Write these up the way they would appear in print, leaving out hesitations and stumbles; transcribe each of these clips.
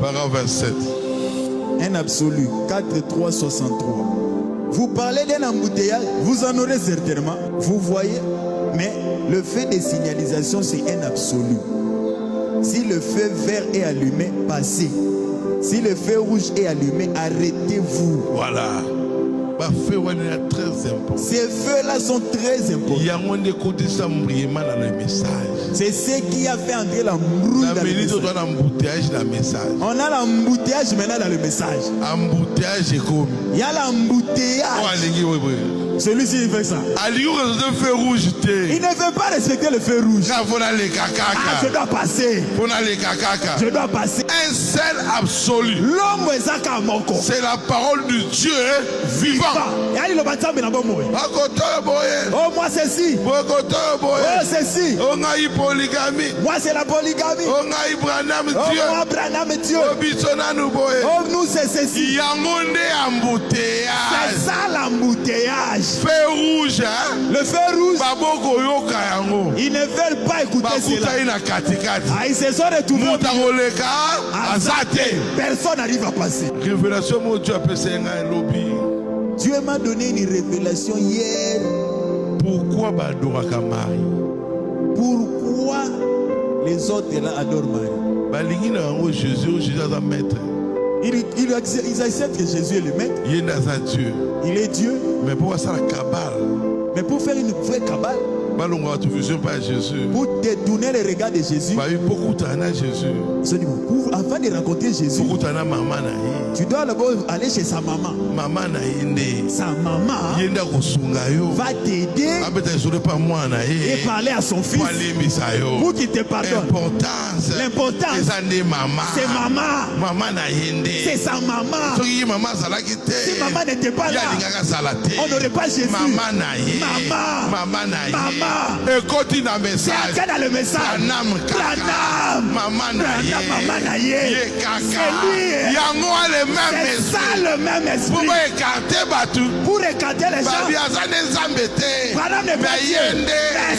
Paragraphe 27. Un absolu. 4.3.63. Vous parlez d'un embouteillage, vous en aurez certainement. Vous voyez, mais le fait de signalisation, c'est un absolu. Si le feu vert est allumé, passez. Si le feu rouge est allumé, arrêtez-vous. Voilà. Très important. Ces feux-là sont très importants. C'est ce qui a fait entrer la mbrouille dans le message. On a l'embouteillage maintenant dans le message. Il y a l'embouteillage. Celui-ci il fait ça. Il ne veut pas respecter le feu rouge. Je dois passer. Je dois passer. Un seul absolu. C'est la parole du Dieu vivant. Oh, moi c'est ci. Oh, c'est ci. Moi c'est la polygamie. Oh, moi Branham Dieu. Oh, nous c'est ceci. C'est ça l'embouteillage. Feu rouge, hein? Le feu rouge. Ils ne veulent pas écouter cela. Ah, ils se sont retrouvés. Personne n'arrive à passer. Révélation, mon Dieu, Dieu m'a donné une révélation hier. Pourquoi Pourquoi les autres là adorent Marie? Ils acceptent que Jésus est le maître. Il est Dieu. Mais pour ça, la cabale. Mais pour faire une vraie cabale, pour détourner le regard de Jésus, afin de rencontrer Jésus, tu dois d'abord aller chez sa maman. Sa maman va t'aider et parler à son fils pour qu'il te pardonne. L'importance, c'est maman. C'est sa maman. Si maman n'était pas là, on n'aurait pas Jésus. Maman. Écoute dans le message. C'est dans le message. Maman c'est ça le même esprit. Pour écarter les gens. Madame n'est pas Dieu.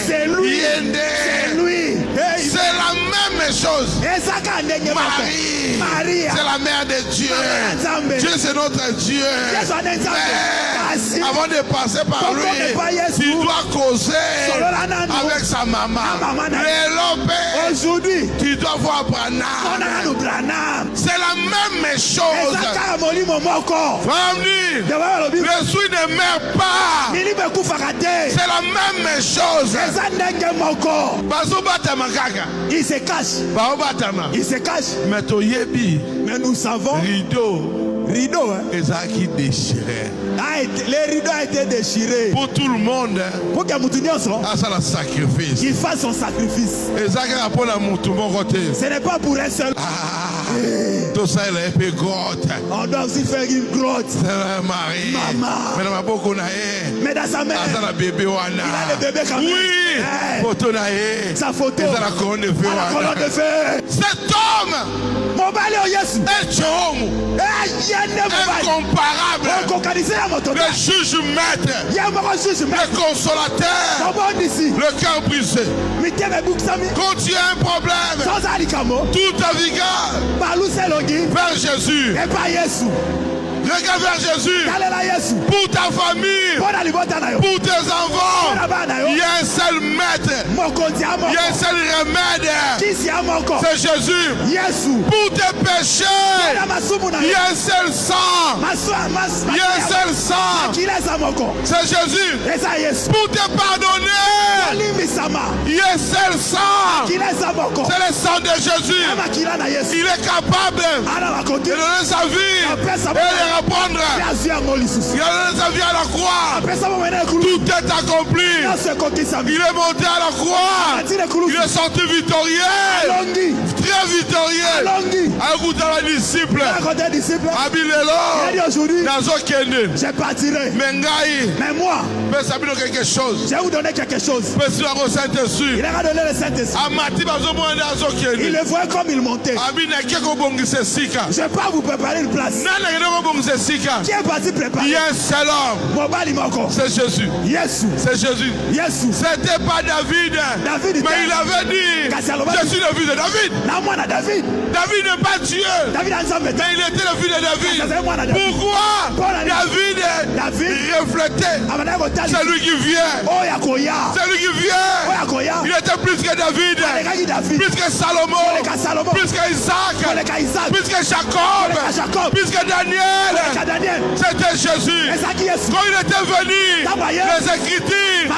C'est lui. C'est lui. C'est la même chose. Marie, c'est la mère de Dieu. Dieu, c'est notre Dieu. Mais avant de passer par lui, tu dois causer avec sa maman. Aujourd'hui, tu dois voir Branham. C'est la même chose. Le souhait ne meurt pas. C'est la même chose. Il se cache. Il se cache. Mais nous savons. Rideau, hein? Les rideaux ont été déchirés. Pour tout le monde. Pour que sacrifice. Il fasse son sacrifice. Ce n'est pas pour un seul. On doit aussi faire une grotte. Marie. Maman. Mais dans sa mère, il a le bébé quand même. Oui. Sa photo. La colonne de feu. Cet homme est incomparable. Le juge maître. Le consolateur. Le cœur brisé. Quand tu as un problème, toute ta vigueur vers Jésus. Regarde vers Jésus. Pour ta famille, pour tes enfants, il y a un seul maître. Il y a un seul remède. C'est Jésus. Pour tes péchés, il y a un seul sang. Il y a un seul sang. C'est Jésus. Pour te pardonner, il y a un seul sang. C'est le sang de Jésus. Il est capable de donner sa vie et de répondre. Il a donné sa vie à la croix. Tout est accompli. Il est monté à la croix. Il est sorti victorieux. Très victorieux. À la disciple. Je partirai. Mais moi, je vais vous donner quelque chose. Il a donné le Saint-Esprit. Il le voit comme il montait. Je ne vais pas vous préparer une place. Qui est parti préparer? Il y a un seul homme. C'est Jésus. C'est Jésus. C'était pas David. Mais il avait dit, je suis le fils de David. David n'est pas Dieu. Mais il était le fils de David. Pourquoi? David reflétait celui qui vient. Celui qui vient. Il était plus que David. Plus que Salomon. Plus que Isaac. Plus que Jacob. Plus que Daniel. C'était Jésus. Quand il était venu, les Écritures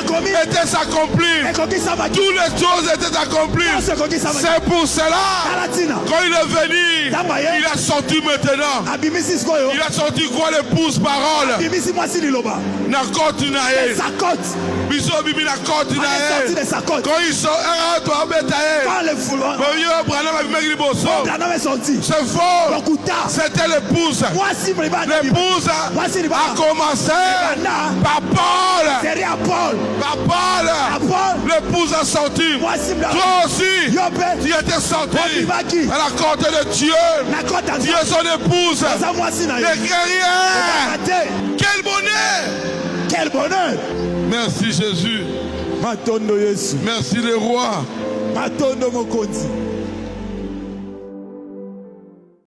étaient accomplies. Toutes les choses étaient accomplies. C'est pour cela, quand il est venu, il a sorti maintenant. Il a sorti quoi? L'épouse parole. Nakot nae. Biso bibi nakot nae. Quand il sort, c'est faux. C'était l'épouse. L'épouse a commencé par Paul. L'épouse a sorti. Toi aussi, tu étais sorti à la cour de Dieu. Tu es son épouse. Les guerriers. Quel bonheur. Merci Jésus. Merci le roi.